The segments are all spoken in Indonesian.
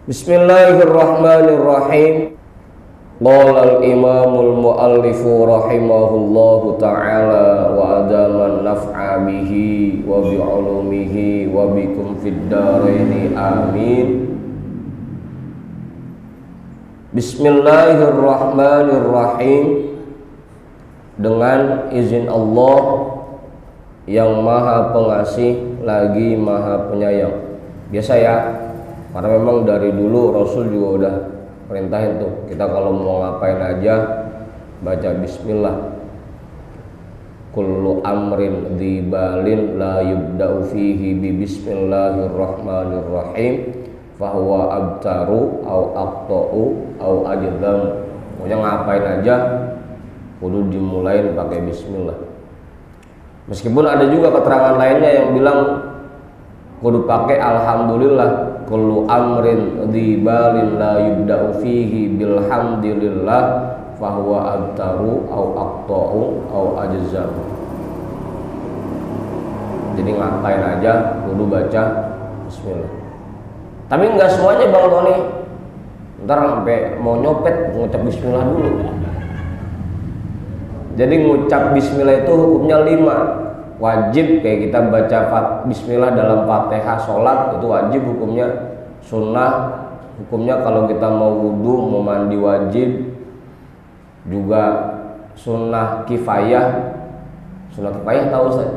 Bismillahirrahmanirrahim. Qala al-imamul muallifu rahimahullahu ta'ala wa adaman naf'a bihi wa bi'ulumihi wa bikum fid dharaini amin. Bismillahirrahmanirrahim. Dengan izin Allah yang maha pengasih lagi maha penyayang. Biasa ya, karena memang dari dulu Rasul juga udah perintahin tuh, kita kalau mau ngapain aja baca bismillah. Kullu amrin dzibalin la yubda'u fihi bi bismillahirrahmanirrahim fahuwa abtaru au aqta'u au ajdam. Pokoknya ngapain aja kudu dimulain pakai bismillah. Meskipun ada juga keterangan lainnya yang bilang kudu pakai alhamdulillah. Kullu amrin dzibalin la yubda'u fihi bilhamdulillah fahuwa abtaru au aqta'u au ajzam. Jadi ngapain aja kudu baca bismillah. Tapi enggak semuanya Bang Tony. Ntar sampai mau nyopet ngucap bismillah dulu. Jadi ngucap bismillah itu hukumnya 5. Wajib kayak kita baca bismillah dalam Fatihah sholat itu wajib hukumnya. Sunnah hukumnya kalau kita mau wudu, mau mandi wajib. Juga sunnah kifayah. Sunnah kifayah tahu saya?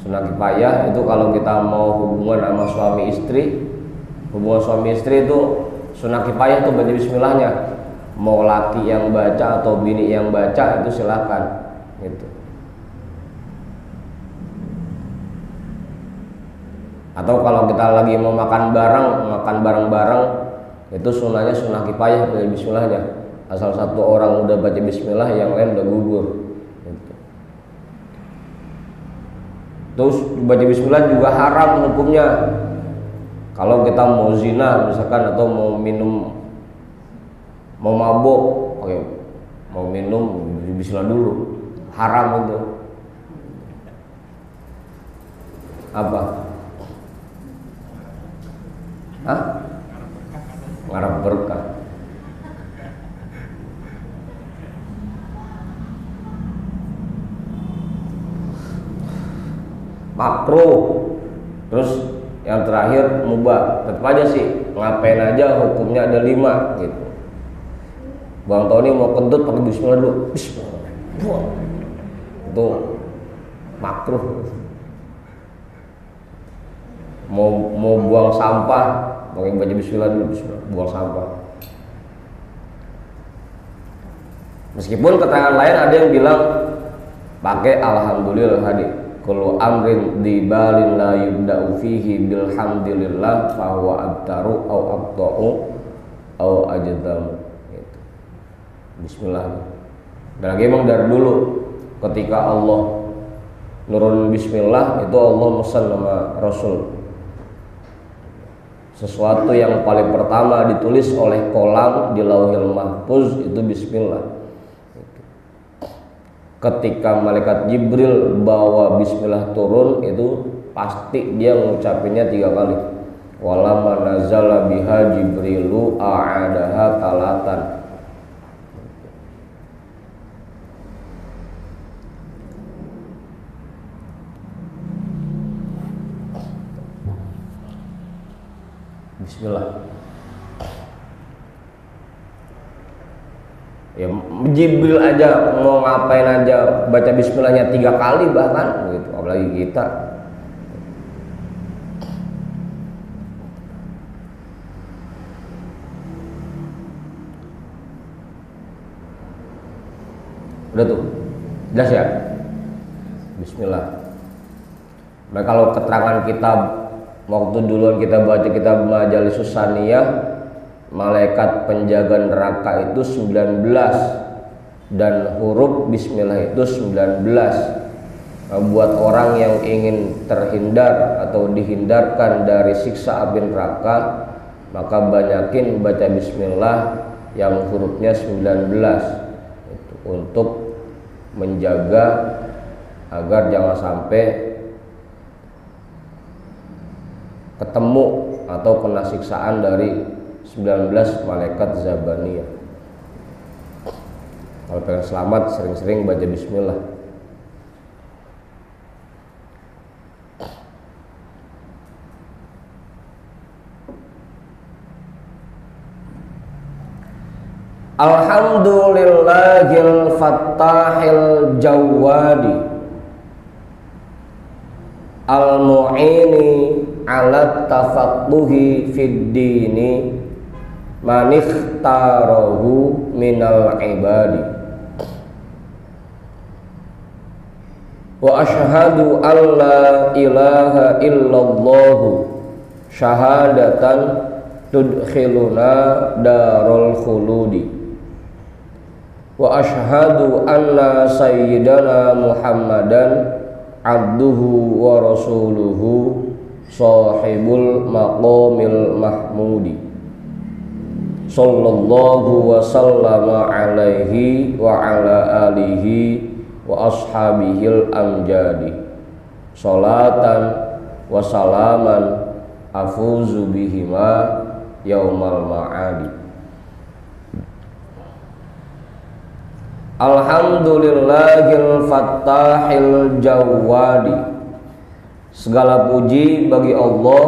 Sunnah kifayah itu kalau kita mau hubungan sama suami istri. Hubungan suami istri itu sunnah kifayah itu baca bismillahnya. Mau laki yang baca atau bini yang baca itu silakan gitu. Atau kalau kita lagi mau makan bareng-bareng itu sunnahnya sunnah kifayah baca bismillahnya. Asal satu orang udah baca bismillah yang lain udah gugur gitu. Terus baca bismillah juga haram hukumnya. Kalau kita mau zina misalkan atau mau minum, mau mabuk, oke, mau minum bismillah dulu, haram itu. Apa? Hah? Ngarap berkah. Makruh. Terus yang terakhir mubah. Tetap aja sih ngapain aja hukumnya ada 5 gitu. Bang Tony mau kentut pakai bismillah dulu. Bismillah. Buang. Itu makruh. Mau buang sampah pakai baca bismillah dulu, bismillah, buang sampah. Meskipun keterangan lain ada yang bilang pakai alhamdulillah tadi. Kullu amrin dzibalin la yubda'u fihi bilhamdulillah fahuwa abtaru au aqta'u au ajdam gitu. Bismillah. Dan lagi emang dari dulu ketika Allah nurun bismillah itu Allah pesan sama Rasul. Sesuatu yang paling pertama ditulis oleh kolam di Lauhil Mahfuz itu bismillah. Ketika malaikat Jibril bawa bismillah turun itu pasti dia mengucapinnya 3 kali. Walamma nazala biha Jibrilu a'adaha talatan. Bismillah. Ya Jibril aja mau ngapain aja baca bismillahnya 3 kali bahkan gitu, apalagi kita. Udah tuh, jelas ya? Bismillah. Nah kalau keterangan kitab waktu duluan kita baca kitab Majalisus Saniyah, malaikat penjaga neraka itu 19 dan huruf bismillah itu 19. Nah, buat orang yang ingin terhindar atau dihindarkan dari siksa api neraka, maka banyakin baca bismillah yang hurufnya 19 itu, untuk menjaga agar jangan sampai ketemu atau kena siksaan dari 19 malaikat Zabaniyah. Kalau pengen selamat sering-sering baca bismillah. Alhamdulillahil fattahil jawadi al-mu'ini ala tafaqquhi fid dini man ikhtarahu minal ibadi. Wa ashhadu an la ilaha illallah syahadatan tudkhiluna darul khuludi. Wa ashhadu anna sayyidana Muhammadan abduhu wa rasuluhu sahibul maqamil mahmudi sallallahu wa sallama alaihi wa ala alihi wa ashabihil amjadi salatan wa salaman afuzu bihima yaumal ma'adi. Alhamdulillahil fattahil jawadi, segala puji bagi Allah,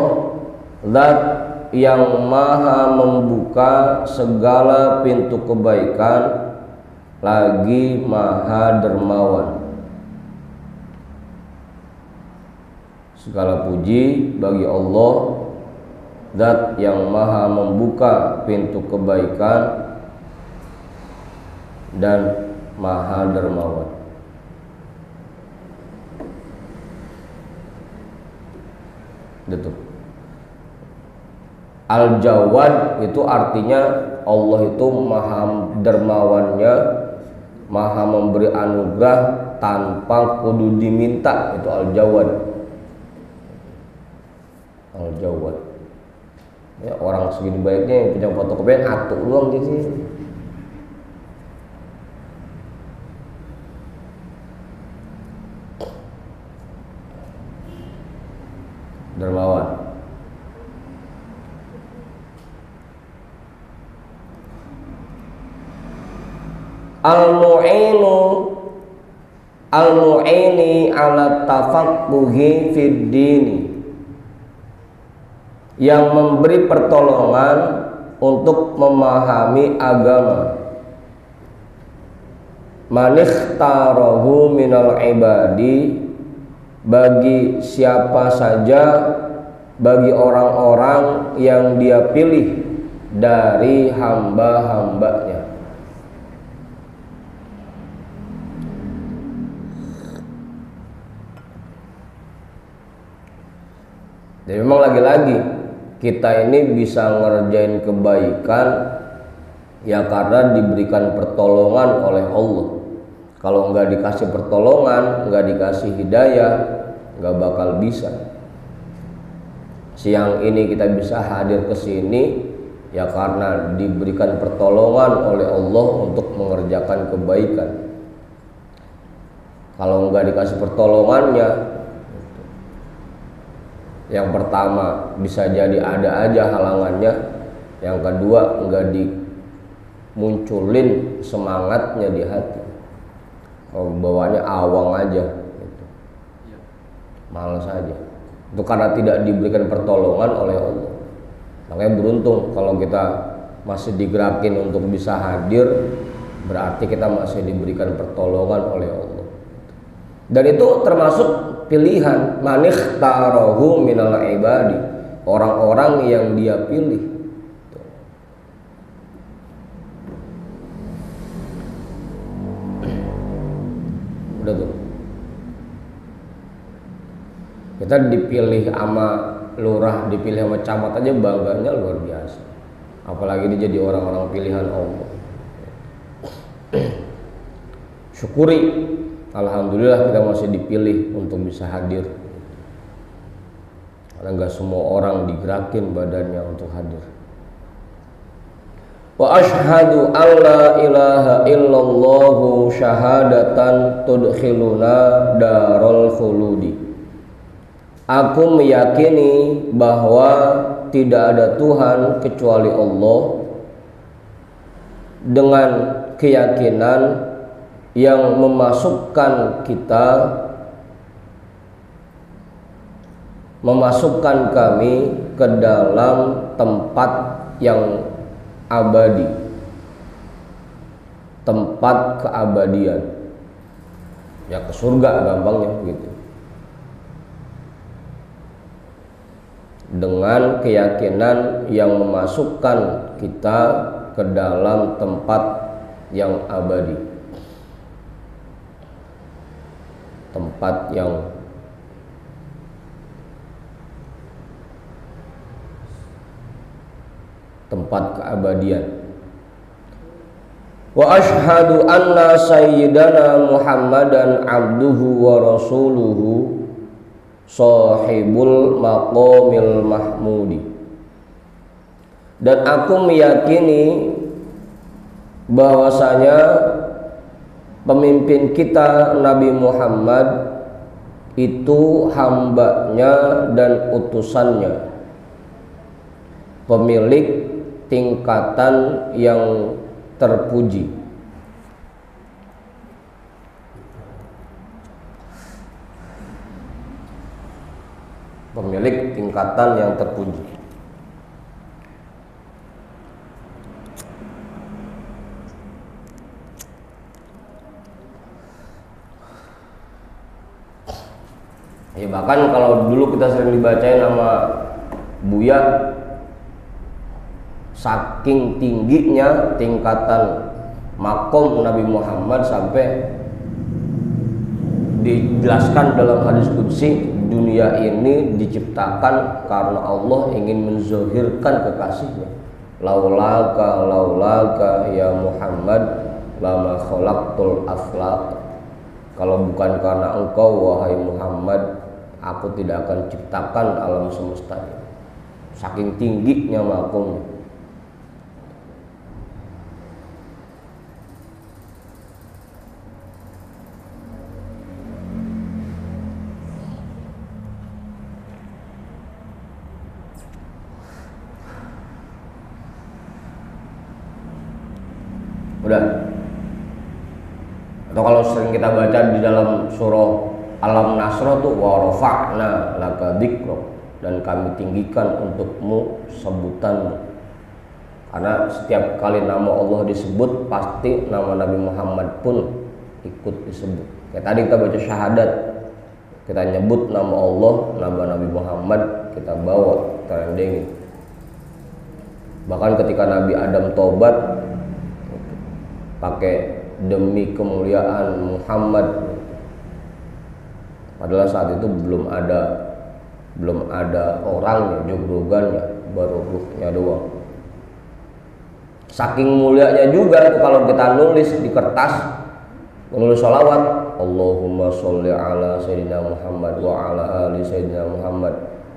Zat yang maha membuka segala pintu kebaikan, lagi maha dermawan. Segala puji bagi Allah, Zat yang maha membuka pintu kebaikan dan maha dermawan. Itu Al-Jawad itu artinya Allah itu maha dermawannya, maha memberi anugerah tanpa kudu diminta. Itu Al-Jawad. Al-Jawad ya, orang segini baiknya yang punya fotokopian atuk doang gitu. Dermawan. Al-mu'ini ala tafaqquhi fid dini, yang memberi pertolongan untuk memahami agama. Man ikhtarahu minal ibadi, bagi siapa saja, bagi orang-orang yang dia pilih dari hamba-hambanya. Jadi memang lagi-lagi kita ini bisa ngerjain kebaikan ya karena diberikan pertolongan oleh Allah. Kalau nggak dikasih pertolongan, nggak dikasih hidayah, nggak bakal bisa. Siang ini kita bisa hadir ke sini ya karena diberikan pertolongan oleh Allah untuk mengerjakan kebaikan. Kalau nggak dikasih pertolongannya, yang pertama bisa jadi ada aja halangannya, yang kedua nggak dimunculin semangatnya di hati. Bawanya awang aja gitu. Malas aja. Itu karena tidak diberikan pertolongan oleh Allah. Makanya beruntung kalau kita masih digerakin untuk bisa hadir, berarti kita masih diberikan pertolongan oleh Allah. Dan itu termasuk pilihan, man ikhtarahu minal ibadi, orang-orang yang dia pilih. Udah tuh, kita dipilih sama lurah, dipilih sama camat aja bangganya luar biasa, apalagi dia jadi orang-orang pilihan Allah. Syukuri, alhamdulillah kita masih dipilih untuk bisa hadir, karena nggak semua orang digerakin badannya untuk hadir. Wa ashhadu an la ilaha illallah syahadatan tudkhiluna darul khuludi. Aku meyakini bahwa tidak ada Tuhan kecuali Allah, dengan keyakinan yang memasukkan kami ke dalam tempat yang abadi, tempat keabadian, ya ke surga gampangnya gitu. Dengan keyakinan yang memasukkan kita ke dalam tempat yang abadi, tempat keabadian. Wa ashhadu anna sayyidana Muhammadan abduhu wa rasuluhu sahibul maqamil mahmudi. Dan aku meyakini bahwasanya pemimpin kita Nabi Muhammad itu hambanya dan utusannya, pemilik tingkatan yang terpuji. Pemilik tingkatan yang terpuji. Ya bahkan kalau dulu kita sering dibacain sama Buya, saking tingginya tingkatan makom Nabi Muhammad sampai dijelaskan dalam hadis qudsi, dunia ini diciptakan karena Allah ingin menzohirkan kekasihnya. Laulaka ya Muhammad lama khalaqtul aflaq. Kalau bukan karena engkau wahai Muhammad, aku tidak akan ciptakan alam semesta ini. Saking tingginya makomnya. Udah. Atau kalau sering kita baca di dalam surah Alam Nasr tuh wa rafa'na laka dzikrak, dan kami tinggikan untukmu sebutanmu. Karena setiap kali nama Allah disebut pasti nama Nabi Muhammad pun ikut disebut. Kayak tadi kita baca syahadat, kita nyebut nama Allah, nama Nabi Muhammad kita bawa, kita rendengin. Bahkan ketika Nabi Adam tobat pakai demi kemuliaan Muhammad, padahal saat itu belum ada orangnya, joglogannya, baru ruhnya doang. Saking mulianya juga tuh kalau kita nulis di kertas, menulis sholawat, Allahumma sholli ala sayyidina Muhammad wa ala ali sayyidina Muhammad,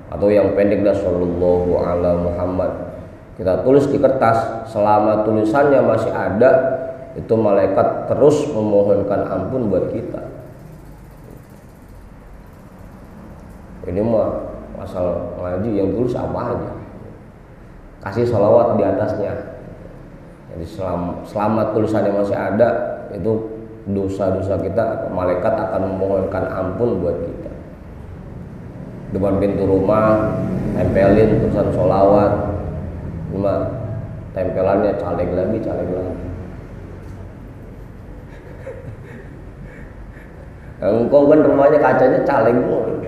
atau yang pendek dah sallallahu ala Muhammad. Kita tulis di kertas, selama tulisannya masih ada, itu malaikat terus memohonkan ampun buat kita. Ini mah asal ngaji yang tulis apa aja, kasih sholawat di atasnya. Jadi selama tulisannya masih ada, itu dosa-dosa kita, malaikat akan memohonkan ampun buat kita. Depan pintu rumah tempelin tulisan sholawat, cuma tempelannya caleg lagi. Engkau kan rumahnya kacanya caleg mulu.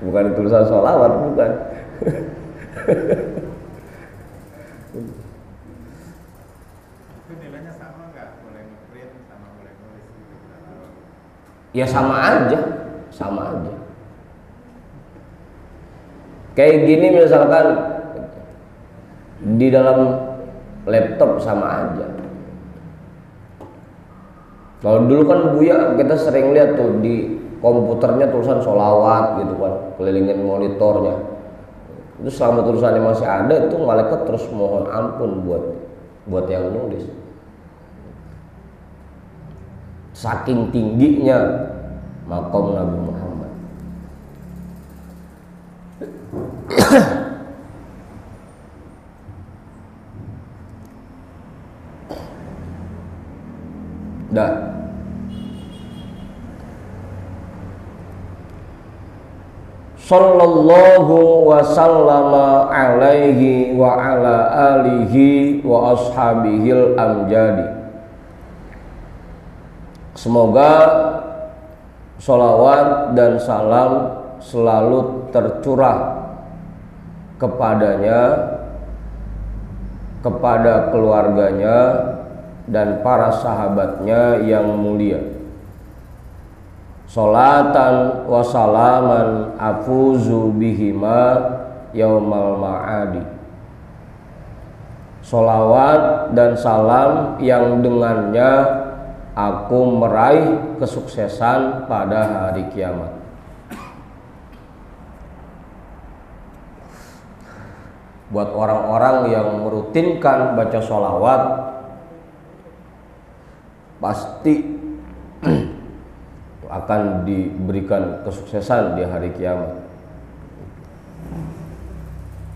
Bukan tulisan sholawat, bukan. Itu nilainya sama nggak? Boleh nge-print sama boleh nulis gitu? Ya sama aja. Kayak gini misalkan di dalam laptop sama aja. Kalau dulu kan Buya kita sering lihat tuh di komputernya tulisan sholawat gitu kan, kelilingin monitornya. Itu selama tulisannya masih ada, itu malaikat terus mohon ampun buat yang nulis. Saking tingginya maqam Nabi Muhammad. Dah. Sallallahu wa sallama alaihi wa ala alihi wa ashabihil amjadi. Semoga sholawat dan salam selalu tercurah kepadanya, kepada keluarganya dan para sahabatnya yang mulia. Sholatan wa salaman afuzu bihima yaumal ma'adi. Sholawat dan salam yang dengannya aku meraih kesuksesan pada hari kiamat. Buat orang-orang yang merutinkan baca sholawat, pasti akan diberikan kesuksesan di hari kiamat.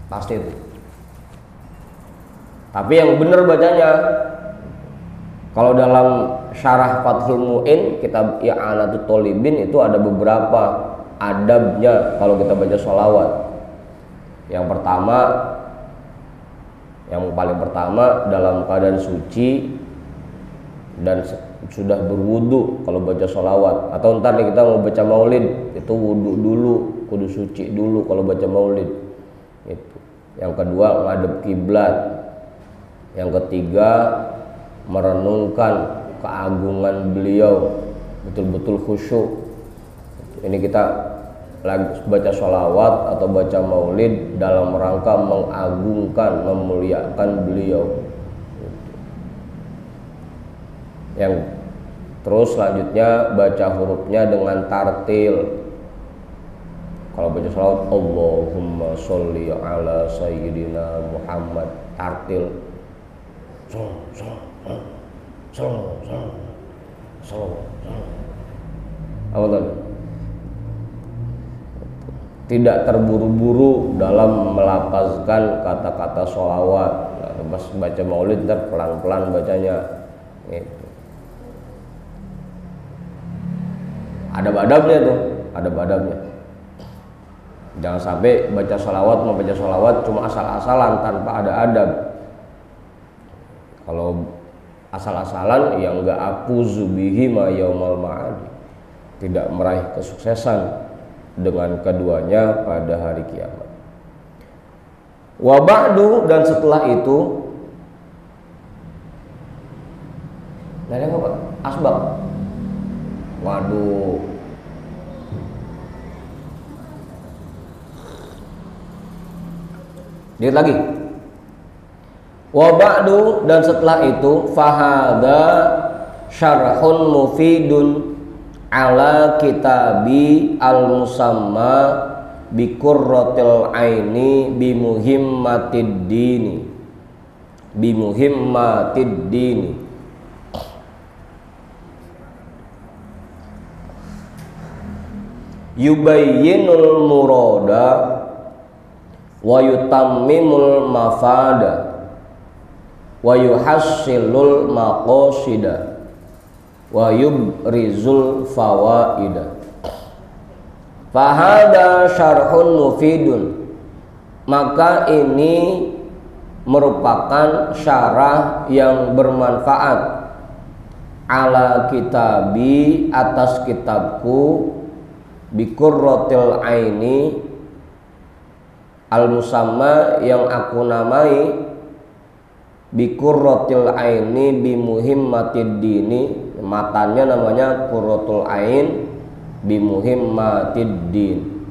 Pasti itu. Tapi yang benar bacanya, kalau dalam syarah Fathul Mu'in kitab I'anatul Thalibin itu ada beberapa adabnya kalau kita baca sholawat. Yang pertama, yang paling pertama dalam keadaan suci dan sudah berwudu kalau baca sholawat. Atau ntar nih kita mau baca maulid, itu wudu dulu, kudu suci dulu kalau baca maulid itu. Yang kedua ngadep kiblat. Yang ketiga merenungkan keagungan beliau, betul-betul khusyuk. Ini kita lagi baca sholawat atau baca maulid dalam rangka mengagungkan, memuliakan beliau. Yang terus selanjutnya baca hurufnya dengan tartil. Kalau baca sholawat, Allahumma sholli ala sayyidina Muhammad, tartil. Apa tadi? Tidak terburu-buru dalam melafazkan kata-kata sholawat. Pas baca maulid ntar pelan-pelan bacanya. Gitu. Adab-adabnya tuh, adab-adabnya. Jangan sampai baca sholawat membaca sholawat cuma asal-asalan tanpa ada adab. Kalau asal-asalan ya enggak afuzu bihi ma yaumal ma'adi, tidak meraih kesuksesan dengan keduanya pada hari kiamat. Wa ba'du, dan setelah itu, dari apa Pak? Asbab. Waduh. Lihat lagi. Wa ba'du, dan setelah itu, fahada syarhun mufidun ala kitabi al-musamma bi qurratil aini bi muhimmatid dini. Bi muhimmatid dini. Yubayyinul murada wa yutammimul mafada wa yuhassilul maqasida wa yubrizul fawaida. Fahada syarhun mufidun, maka ini merupakan syarah yang bermanfaat ala kitabi, atas kitabku, biqurratil aini, al-musamma yang aku namai, biqurratil aini bi muhimmatid dini, matanya namanya qurratul ain bi muhimmatid din.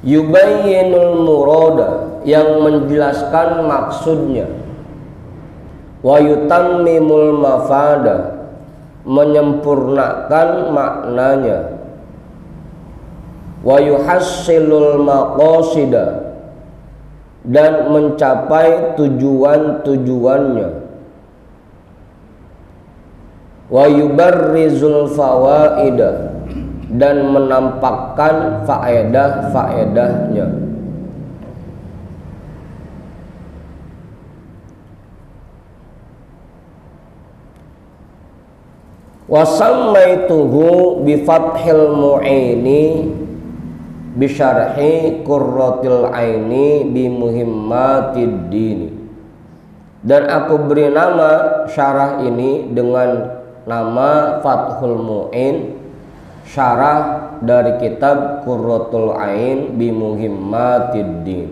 Yubayyinul murada, yang menjelaskan maksudnya, wa yutammimul mafada, menyempurnakan maknanya, wa yuhassilul maqasida, dan mencapai tujuan-tujuannya, wa yubarrizul fawaida, dan menampakkan faedah-faedahnya. Wa sammaituhu bi fathil mu'ini bi syarhi qurratil aini bi muhimmatid dini. Dan aku beri nama syarah ini dengan nama Fathul Mu'in, syarah dari kitab Qurratul Ain bi Muhimmatid Din.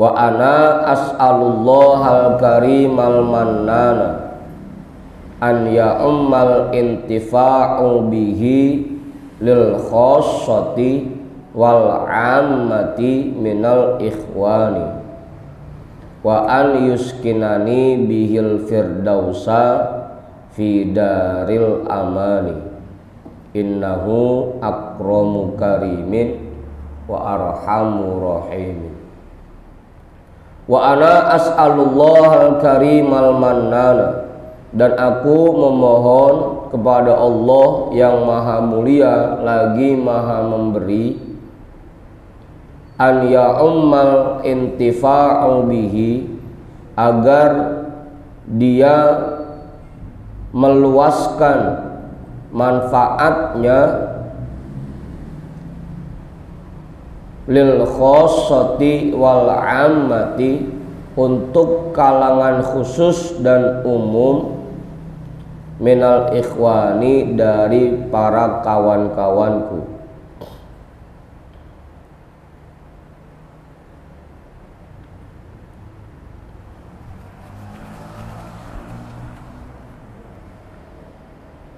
Wa ana as'alullahal karimal mannana an ya'ummal intifa'u bihi lil khassati wal 'ammati minal ikhwani wa an yuskinani bihil firdausa fi daril amani innahu akramu karimin wa arhamu rahimin. Wa ana as'alullahal karimal mannana, dan aku memohon kepada Allah yang maha mulia lagi maha memberi, an ya'ummal intifa'u bihi, agar dia meluaskan manfaatnya lil khassati wal 'ammati, untuk kalangan khusus dan umum, minal ikhwani, dari para kawan-kawanku.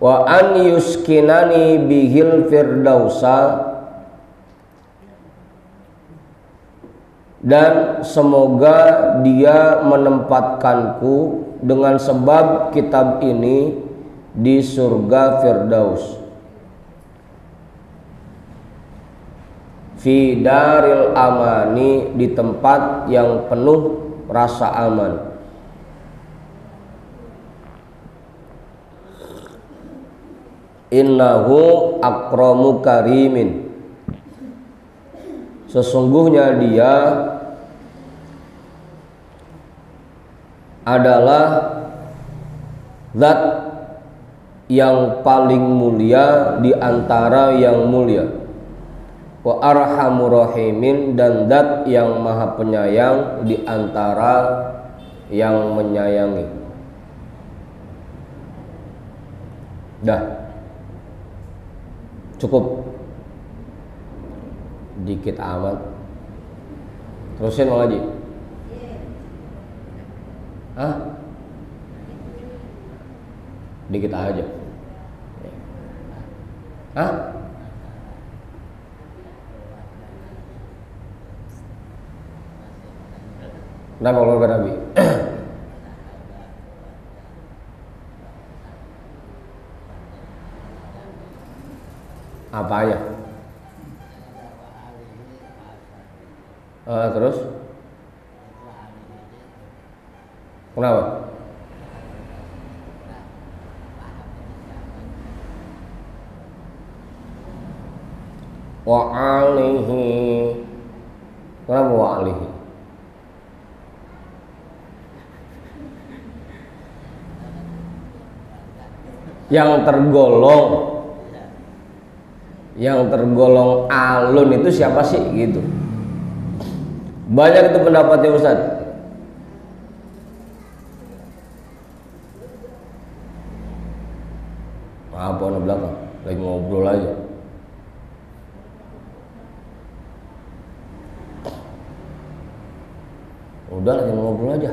Wa an yuskinani bihil firdausa, dan semoga dia menempatkanku dengan sebab kitab ini di surga Firdaus, fi daril amani, di tempat yang penuh rasa aman. Innahu akramu karimin, sesungguhnya dia adalah zat yang paling mulia di antara yang mulia, wa arhamur rahimin, dan zat yang maha penyayang di antara yang menyayangi. Dah, cukup dikit amat. Terusin Bang Haji. Hah? Dikit aja. Hah? Kenapa keluarga Nabi? Apa aja? Terus? Kenapa? Wa alihi. Kenapa wa alihi? Yang tergolong alun itu siapa sih gitu? Banyak itu pendapatnya Ustaz. Apa anak belakang lagi ngobrol aja. Udah lagi ngobrol aja.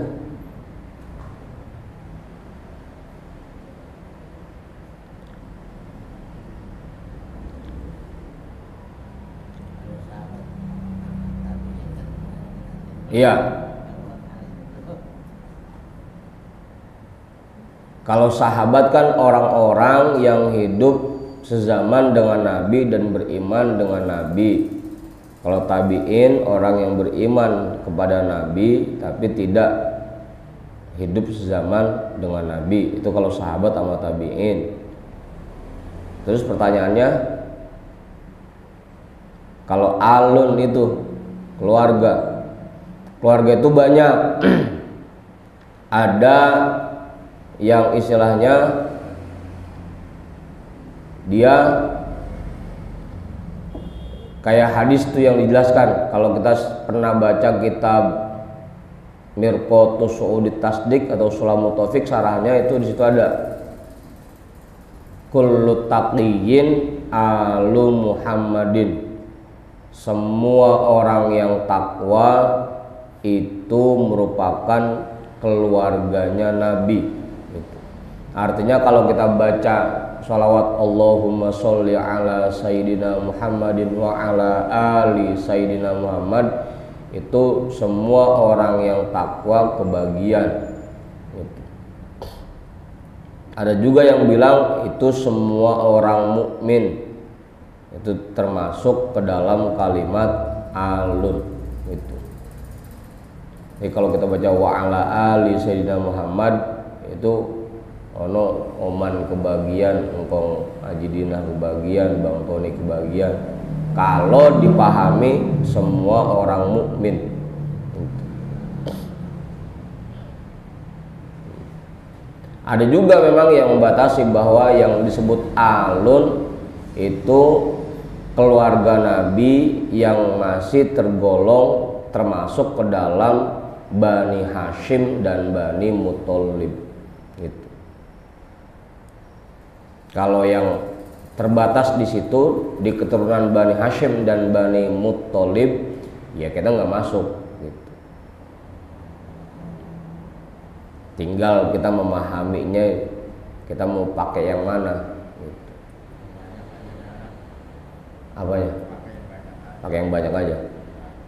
Iya. Kalau sahabat kan orang-orang yang hidup sezaman dengan Nabi dan beriman dengan Nabi. Kalau tabi'in orang yang beriman kepada Nabi tapi tidak hidup sezaman dengan Nabi. Itu kalau sahabat sama tabi'in. Terus pertanyaannya, kalau alun itu keluarga itu banyak. Ada yang istilahnya dia kayak hadis tuh yang dijelaskan. Kalau kita pernah baca kitab Mirqatus Su'udit Tasdik atau Sulamut Taufik, sarahnya itu di situ ada kullu taqiyyin alu Muhammadin, semua orang yang takwa itu merupakan keluarganya Nabi. Gitu. Artinya kalau kita baca sholawat Allahumma sholli ala Sayyidina Muhammadin wa ala ali Sayyidina Muhammad, itu semua orang yang takwa kebagian. Gitu. Ada juga yang bilang itu semua orang mukmin, itu termasuk ke dalam kalimat alun. Gitu. Jadi kalau kita baca wa ala ali Sayyidina Muhammad, itu ono oman kebagian, engkong Haji Dinah kebagian, Bang Tony kebagian. Kalau dipahami semua orang mukmin. Ada juga memang yang membatasi bahwa yang disebut alun itu keluarga Nabi yang masih tergolong termasuk ke dalam Bani Hashim dan Bani Muthalib. Gitu. Kalau yang terbatas di situ di keturunan Bani Hashim dan Bani Muthalib, ya kita nggak masuk. Gitu. Tinggal kita memahaminya, kita mau pakai yang mana. Gitu. Apanya? Pakai yang banyak aja.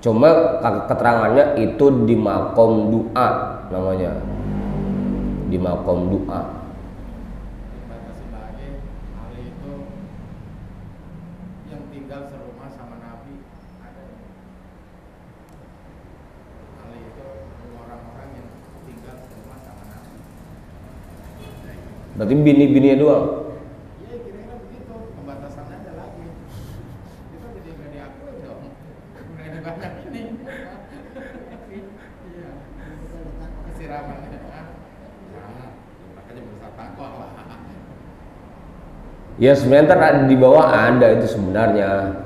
Cuma keterangannya itu di makom doa namanya, di makom doa. Dibatasi lagi, Ali itu yang tinggal serumah sama Nabi ada. Ali itu orang-orang yang tinggal serumah sama Nabi. Berarti bini-bininya doang. Iya, kira-kira begitu. Pembatasannya ada lagi. Itu tidak diakui dong. Udah ada banyak ini. Iya. Kesiramannya. Makanya berusaha takwa lah. Ya sebenarnya ntar di bawah ada itu sebenarnya.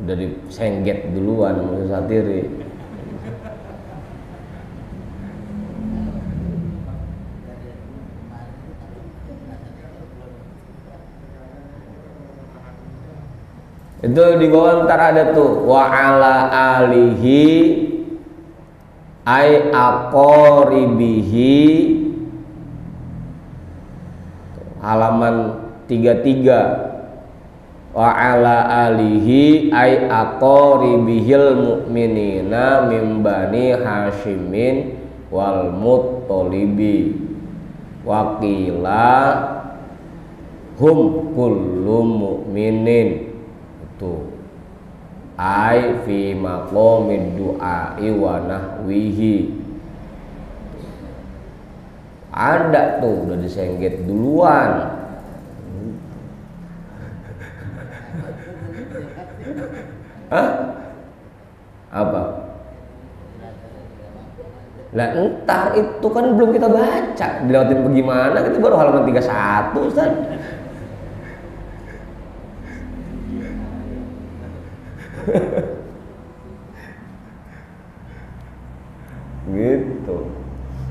Udah disengget duluan sama Satiri. Itu di bawah ntar ada tuh wa ala alihi ay aqoribihi, halaman 33. Wa ala alihi ay aqoribihil mu'minina min bani Hashimin wal Muttalibi wa qila hum kullu mu'minin. Itu ai fi maqamid du'ai wa nahwihi. Ada tuh udah disengget duluan. Hah? Apa? Lah entar itu kan belum kita baca. Dilewatin bagaimana? Itu baru halaman 31, Ustaz. Gitu.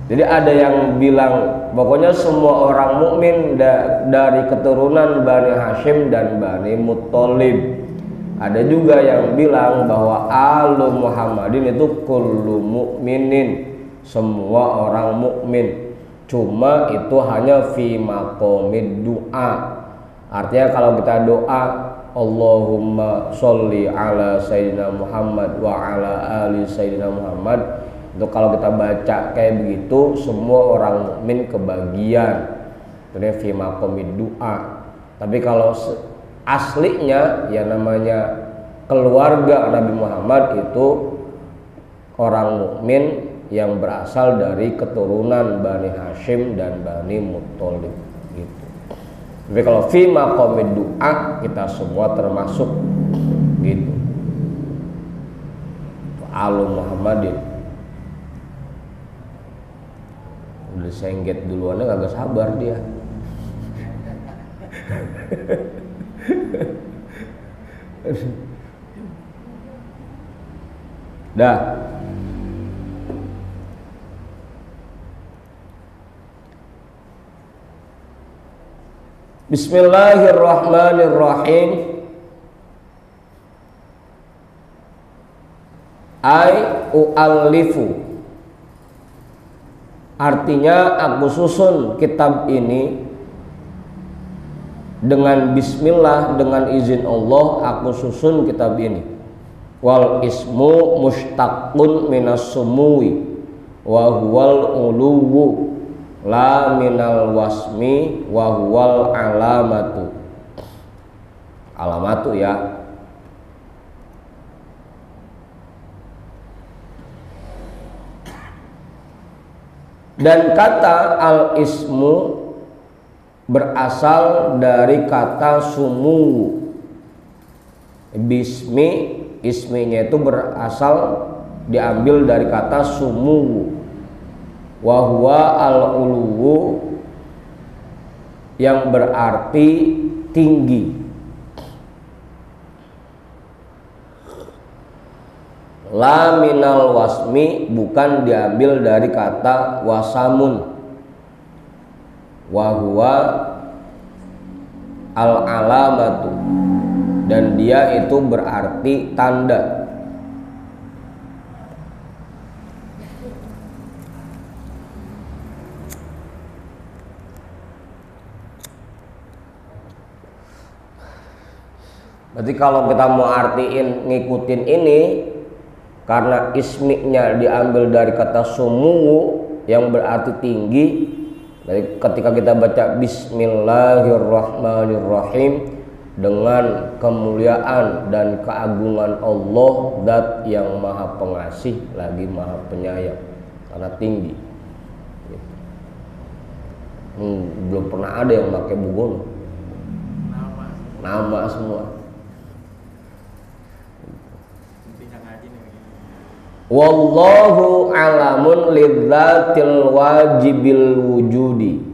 Jadi ada yang bilang pokoknya semua orang mukmin dari keturunan Bani Hashim dan Bani Muthalib. Ada juga yang bilang bahwa alu Muhammadin itu kullu mukminin, semua orang mukmin. Cuma itu hanya fi maqamid doa. Artinya kalau kita doa Allahumma sholli ala Sayyidina Muhammad wa ala ali Sayyidina Muhammad, itu kalau kita baca kayak begitu semua orang mukmin kebagian. Itu fi maqamid doa. Tapi kalau aslinya ya namanya keluarga Nabi Muhammad itu orang mukmin yang berasal dari keturunan Bani Hashim dan Bani Muthalib gitu. Tapi kalau fi maqamid du'a kita semua termasuk gitu. Alum Muhammadin udah sengget duluannya kagak sabar dia. Dah. Bismillahirrahmanirrahim. U'allifu, artinya aku susun kitab ini dengan bismillah, dengan izin Allah aku susun kitab ini. Wal ismu mushtaqun minas sumuwi wa huwal uluwu la minal wasmi wa huwal alamatu. Alamatu ya. Dan kata al-ismu berasal dari kata sumu. Bismi, isminya itu berasal diambil dari kata sumu. Wa huwa al-uluwu, yang berarti tinggi. La minal wasmi, bukan diambil dari kata wasamun. Wa huwa al alamatu, dan dia itu berarti tanda. Berarti kalau kita mau artiin ngikutin ini, karena isminya diambil dari kata sumu yang berarti tinggi. Jadi ketika kita baca Bismillahirrahmanirrahim, dengan kemuliaan dan keagungan Allah, Zat yang maha pengasih lagi maha penyayang, karena tinggi. Belum pernah ada yang pakai bugon, nama semua. Wallahu alamun lidzatil wajibil wujudi.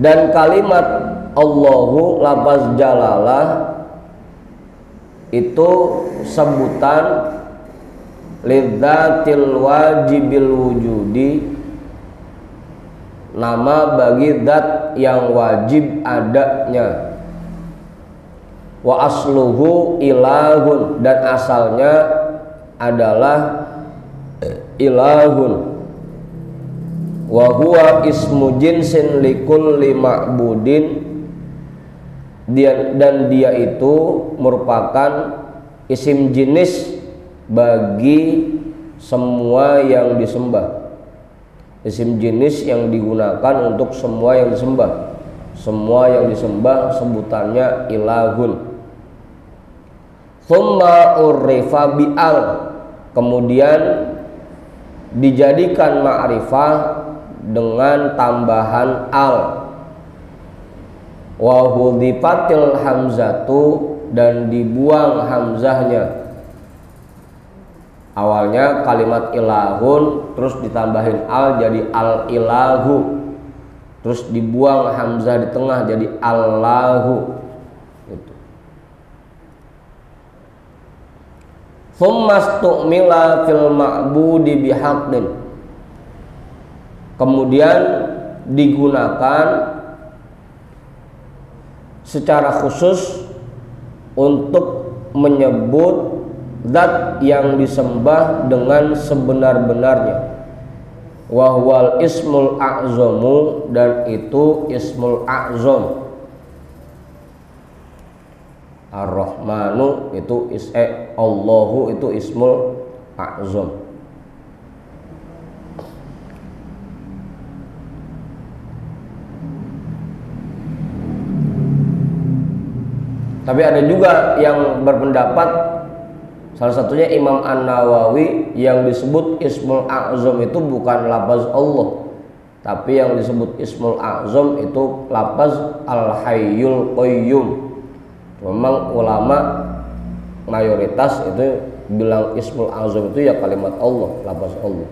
Dan kalimat Allahu, lafaz jalalah itu sebutan lidzatil wajibil wujudi, nama bagi zat yang wajib adanya. Wa asluhu ilahun, dan asalnya adalah ilahun. Wa huwa ismu jinsin likulli ma'budin, dan dia itu merupakan isim jenis bagi semua yang disembah. Isim jenis yang digunakan untuk semua yang disembah. Semua yang disembah sebutannya ilahun. Thumma urrifa bi'al, kemudian dijadikan ma'rifah dengan tambahan al. Wa hudhifatil hamzatu, dan dibuang hamzahnya. Awalnya kalimat ilahun, terus ditambahin al jadi al ilahu, terus dibuang hamzah di tengah jadi allahu. Tsummastu'mila fil ma'budi bihaqqin, kemudian digunakan secara khusus untuk menyebut zat yang disembah dengan sebenar-benarnya. Wa huwal ismul a'zamu, dan itu ismul a'zam. Ar-Rahmanu itu Allahu itu ismul a'zam. Tapi ada juga yang berpendapat, salah satunya Imam An-Nawawi, yang disebut ismul a'zam itu bukan lafaz Allah, Tapi yang disebut Ismul A'zam itu lafaz Al-Hayyul Qayyum. Memang ulama mayoritas itu bilang Ismul A'zam itu ya kalimat Allah, lafaz Allah.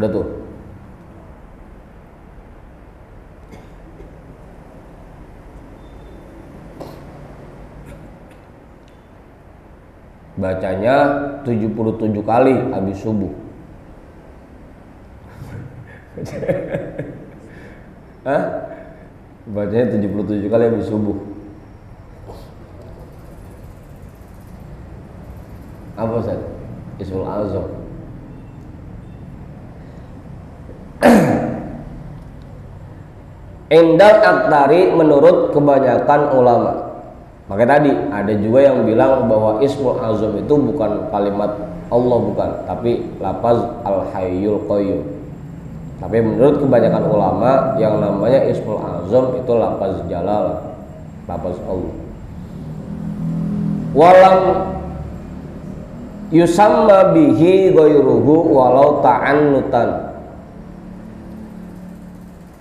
Udah tuh. Bacanya 77 kali habis subuh. Hah? Bacanya 77 kali habis subuh. Apa Ustaz? Ismul A'zam. Indal aktari menurut kebanyakan ulama. Makanya tadi ada juga yang bilang bahwa Ismul A'zam itu bukan kalimat Allah, bukan, tapi lafaz Al-Hayyul Qayyum. Tapi menurut kebanyakan ulama yang namanya Ismul A'zam itu lafaz Jalalah, lafaz Allah. Walam yusamma bihi ghairuhu walau ta'annutan.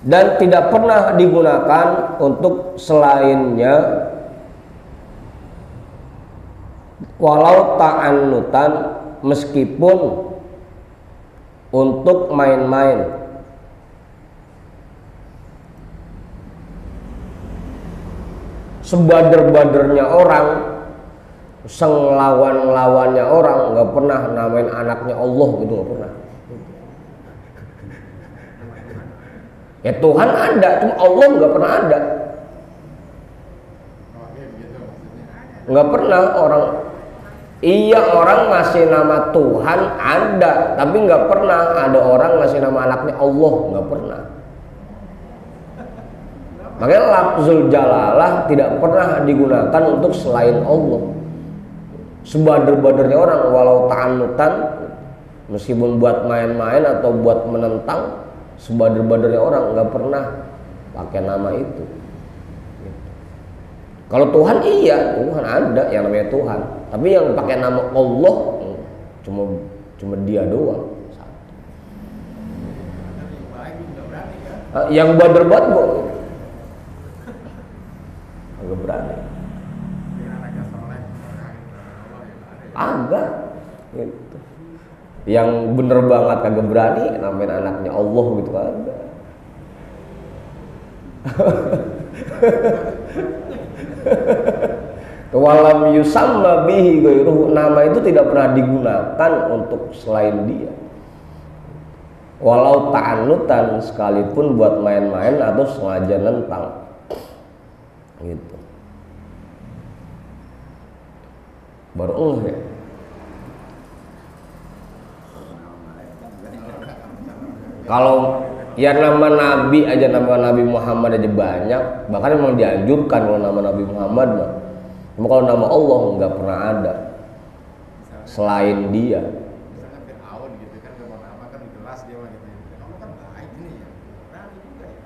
Dan tidak pernah digunakan untuk selainnya walau ta'annutan, meskipun untuk main-main. Sebader-badernya orang, senglawan-lawannya orang, nggak pernah namain anaknya Allah, gitu nggak pernah. Ya Tuhan ada, cuma Allah nggak pernah ada. Nggak pernah orang. Iya, orang ngasih nama Tuhan ada, tapi nggak pernah ada orang ngasih nama anaknya Allah, nggak pernah. Makanya lafzul jalalah tidak pernah digunakan untuk selain Allah. Sebader-badernya orang, walau ta'annutan, meskipun buat main-main atau buat menentang, sebader-badernya orang nggak pernah pakai nama itu. Kalau Tuhan iya, Tuhan ada yang namanya Tuhan. Tapi yang pakai nama Allah cuma dia doang. Yang bader-bader kok agak berani. Agak gitu. Yang bener banget kagak berani namain anaknya Allah gitu ada. Walam yusamma bihi ghairuhu, nama itu tidak pernah digunakan untuk selain dia. Walau ta'annutan, sekalipun buat main-main atau sengaja nentang. Gitu. Baru ya. Kalau ya nama Nabi aja, nama Nabi Muhammad aja banyak, bahkan memang dianjurkan kalau nama Nabi Muhammad mah. Cuma kalau nama Allah nggak pernah ada selain dia. Misalnya Fir'aun gitu kan, nama kan jelas dia mah gitu. Kamu kan baik nih ya, berani juga ya.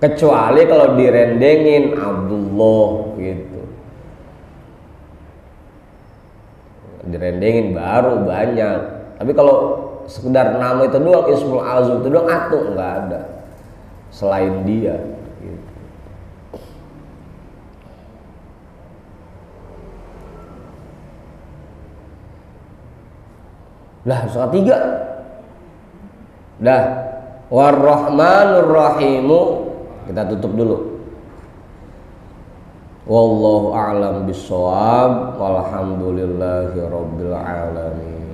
Kecuali kalau direndengin Abdullah gitu. Direndengin baru banyak. Tapi kalau sekedar nama itu doang, Ismul A'zam itu doang, atuh nggak ada selain dia gitu. Lah surat 3 dah. War-Rahmanur Rahimu kita tutup dulu. Wallahu a'lam bishawab, walhamdulillahi rabbil alamin.